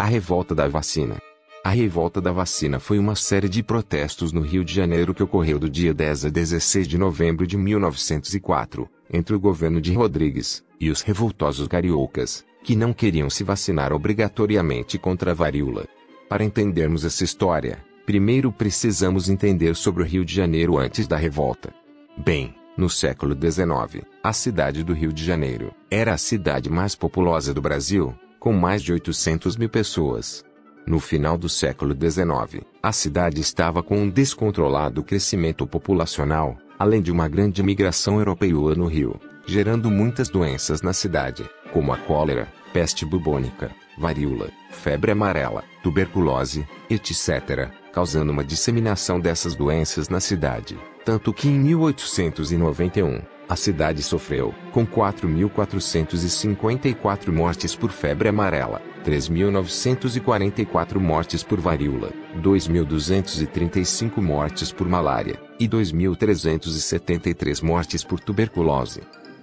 A revolta da vacina. A revolta da vacina foi uma série de protestos no Rio de Janeiro que ocorreu do dia 10 a 16 de novembro de 1904, entre o governo de Rodrigues e os revoltosos cariocas, que não queriam se vacinar obrigatoriamente contra a varíola. Para entendermos essa história, primeiro precisamos entender sobre o Rio de Janeiro antes da revolta. Bem, no século XIX, a cidade do Rio de Janeiro era a cidade mais populosa do Brasil, com mais de 800 mil pessoas. No final do século XIX, a cidade estava com um descontrolado crescimento populacional, além de uma grande imigração europeia no Rio, gerando muitas doenças na cidade, como a cólera, peste bubônica, varíola, febre amarela, tuberculose, etc., causando uma disseminação dessas doenças na cidade, tanto que em 1891, a cidade sofreu com 4.454 mortes por febre amarela, 3.944 mortes por varíola, 2.235 mortes por malária, e 2.373 mortes por tuberculose.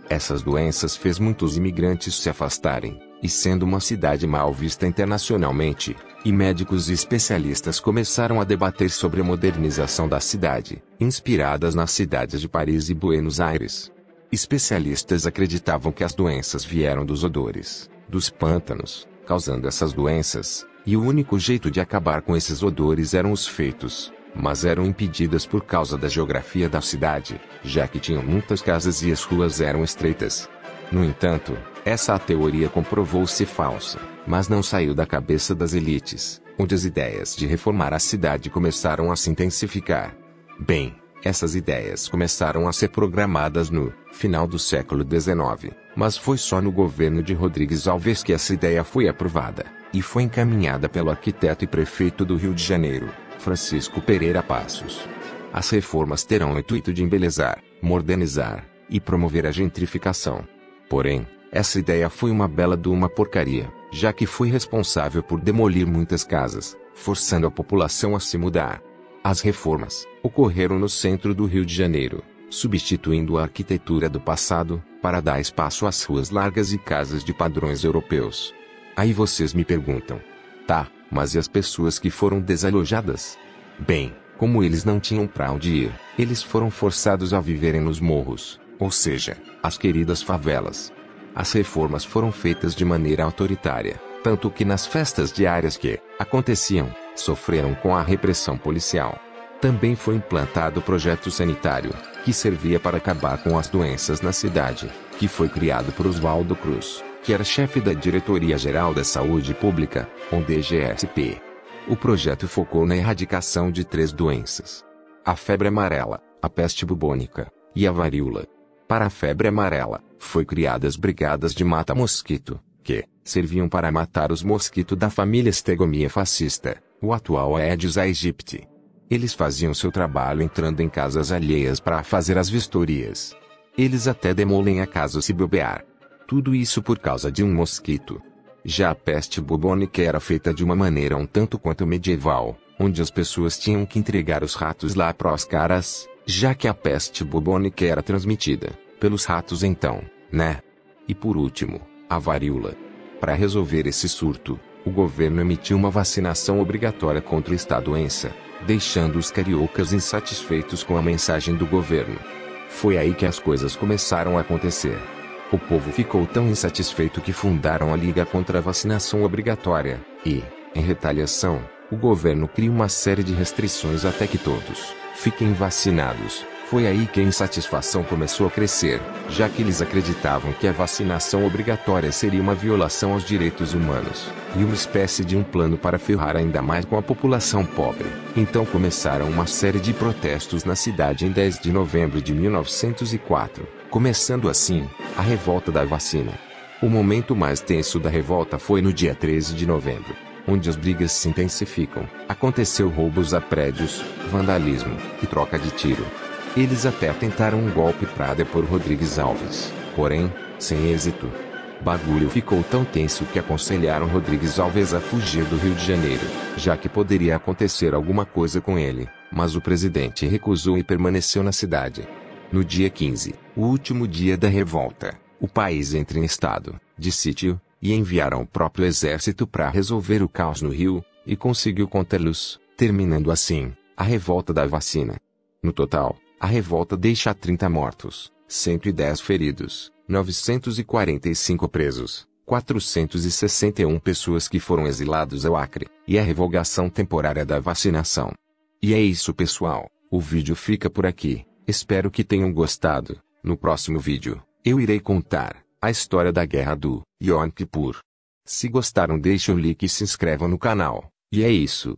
Essas doenças fez muitos imigrantes se afastarem, e sendo uma cidade mal vista internacionalmente, e médicos e especialistas começaram a debater sobre a modernização da cidade, inspiradas nas cidades de Paris e Buenos Aires. Especialistas acreditavam que as doenças vieram dos odores, dos pântanos, causando essas doenças, e o único jeito de acabar com esses odores eram os feitos, mas eram impedidas por causa da geografia da cidade, já que tinham muitas casas e as ruas eram estreitas. No entanto, essa teoria comprovou-se falsa, mas não saiu da cabeça das elites, onde as ideias de reformar a cidade começaram a se intensificar. Bem, essas ideias começaram a ser programadas no final do século XIX, mas foi só no governo de Rodrigues Alves que essa ideia foi aprovada, e foi encaminhada pelo arquiteto e prefeito do Rio de Janeiro, Francisco Pereira Passos. As reformas terão o intuito de embelezar, modernizar e promover a gentrificação. Porém, essa ideia foi uma bela de uma porcaria, já que foi responsável por demolir muitas casas, forçando a população a se mudar. As reformas ocorreram no centro do Rio de Janeiro, substituindo a arquitetura do passado, para dar espaço às ruas largas e casas de padrões europeus. Aí vocês me perguntam: tá, mas e as pessoas que foram desalojadas? Bem, como eles não tinham pra onde ir, eles foram forçados a viverem nos morros, ou seja, as queridas favelas. As reformas foram feitas de maneira autoritária, tanto que nas festas diárias que aconteciam, sofreram com a repressão policial. Também foi implantado o projeto sanitário, que servia para acabar com as doenças na cidade, que foi criado por Oswaldo Cruz, que era chefe da Diretoria Geral da Saúde Pública, ou DGSP. O projeto focou na erradicação de 3 doenças: a febre amarela, a peste bubônica e a varíola. Para a febre amarela, foi criadas brigadas de mata-mosquito, que serviam para matar os mosquitos da família Stegomyia fascista, o atual Aedes aegypti. Eles faziam seu trabalho entrando em casas alheias para fazer as vistorias. Eles até demolem a casa se bobear. Tudo isso por causa de um mosquito. Já a peste bubônica era feita de uma maneira um tanto quanto medieval, onde as pessoas tinham que entregar os ratos lá pros caras, já que a peste bubônica era transmitida pelos ratos então, né? E por último, a varíola. Para resolver esse surto, o governo emitiu uma vacinação obrigatória contra esta doença, deixando os cariocas insatisfeitos com a mensagem do governo. Foi aí que as coisas começaram a acontecer. O povo ficou tão insatisfeito que fundaram a Liga contra a Vacinação Obrigatória, e, em retaliação, o governo cria uma série de restrições até que todos fiquem vacinados. Foi aí que a insatisfação começou a crescer, já que eles acreditavam que a vacinação obrigatória seria uma violação aos direitos humanos, e uma espécie de um plano para ferrar ainda mais com a população pobre. Então começaram uma série de protestos na cidade em 10 de novembro de 1904, começando assim, a revolta da vacina. O momento mais tenso da revolta foi no dia 13 de novembro, onde as brigas se intensificam. Aconteceu roubos a prédios, vandalismo e troca de tiro. Eles até tentaram um golpe para depor Rodrigues Alves, porém, sem êxito. Bagulho ficou tão tenso que aconselharam Rodrigues Alves a fugir do Rio de Janeiro, já que poderia acontecer alguma coisa com ele, mas o presidente recusou e permaneceu na cidade. No dia 15, o último dia da revolta, o país entra em estado de sítio, e enviaram o próprio exército para resolver o caos no Rio, e conseguiu contê-los, terminando assim a revolta da vacina. No total, a revolta deixa 30 mortos, 110 feridos, 945 presos, 461 pessoas que foram exilados ao Acre, e a revogação temporária da vacinação. E é isso, pessoal, o vídeo fica por aqui, espero que tenham gostado. No próximo vídeo, eu irei contar a história da Guerra do Yom Kippur. Se gostaram, deixem o like e se inscrevam no canal. E é isso.